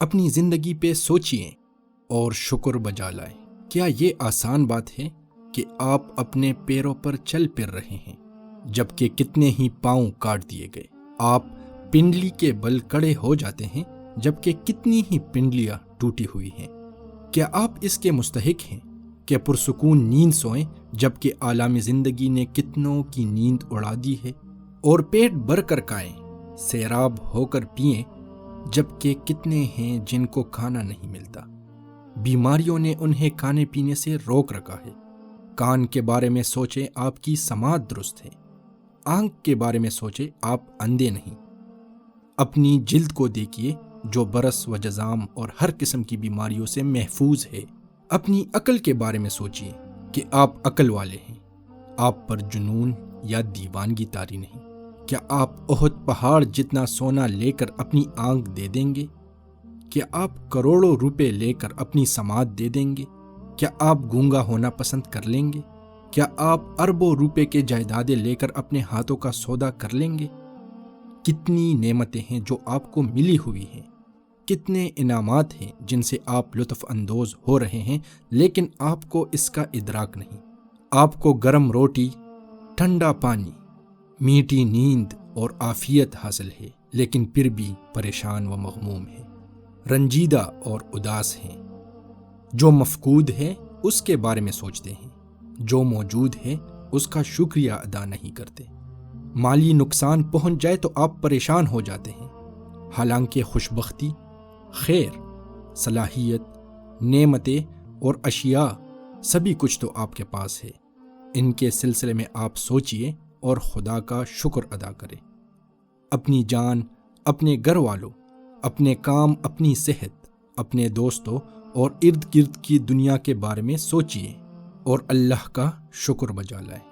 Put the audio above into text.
اپنی زندگی پہ سوچئے اور شکر بجا لائیں۔ کیا یہ آسان بات ہے کہ آپ اپنے پیروں پر چل پھر رہے ہیں جبکہ کتنے ہی پاؤں کاٹ دیے گئے؟ آپ پنڈلی کے بل کڑے ہو جاتے ہیں جبکہ کتنی ہی پنڈلیاں ٹوٹی ہوئی ہیں۔ کیا آپ اس کے مستحق ہیں کہ پرسکون نیند سوئیں جبکہ عالم زندگی نے کتنوں کی نیند اڑا دی ہے؟ اور پیٹ بھر کر کھائیں، سیراب ہو کر پئیں جبکہ کتنے ہیں جن کو کھانا نہیں ملتا؟ بیماریوں نے انہیں کھانے پینے سے روک رکھا ہے۔ کان کے بارے میں سوچیں، آپ کی سماعت درست ہے۔ آنکھ کے بارے میں سوچیں، آپ اندھے نہیں۔ اپنی جلد کو دیکھیے جو برس و جذام اور ہر قسم کی بیماریوں سے محفوظ ہے۔ اپنی عقل کے بارے میں سوچیے کہ آپ عقل والے ہیں۔ آپ پر جنون یا دیوانگی طاری نہیں۔ کیا آپ احد پہاڑ جتنا سونا لے کر اپنی آنکھ دے دیں گے؟ کیا آپ کروڑوں روپے لے کر اپنی سماعت دے دیں گے؟ کیا آپ گونگا ہونا پسند کر لیں گے؟ کیا آپ اربوں روپے کے جائیدادیں لے کر اپنے ہاتھوں کا سودا کر لیں گے؟ کتنی نعمتیں ہیں جو آپ کو ملی ہوئی ہیں، کتنے انعامات ہیں جن سے آپ لطف اندوز ہو رہے ہیں، لیکن آپ کو اس کا ادراک نہیں۔ آپ کو گرم روٹی، ٹھنڈا پانی، میٹھی نیند اور عافیت حاصل ہے، لیکن پھر بھی پریشان و مغموم ہیں، رنجیدہ اور اداس ہیں۔ جو مفقود ہے اس کے بارے میں سوچتے ہیں، جو موجود ہے اس کا شکریہ ادا نہیں کرتے۔ مالی نقصان پہنچ جائے تو آپ پریشان ہو جاتے ہیں، حالانکہ خوشبختی، خیر، صلاحیت، نعمتیں اور اشیاء سبھی کچھ تو آپ کے پاس ہے۔ ان کے سلسلے میں آپ سوچئے اور خدا کا شکر ادا کریں۔ اپنی جان، اپنے گھر والوں، اپنے کام، اپنی صحت، اپنے دوستوں اور ارد گرد کی دنیا کے بارے میں سوچئے اور اللہ کا شکر بجا لائیں۔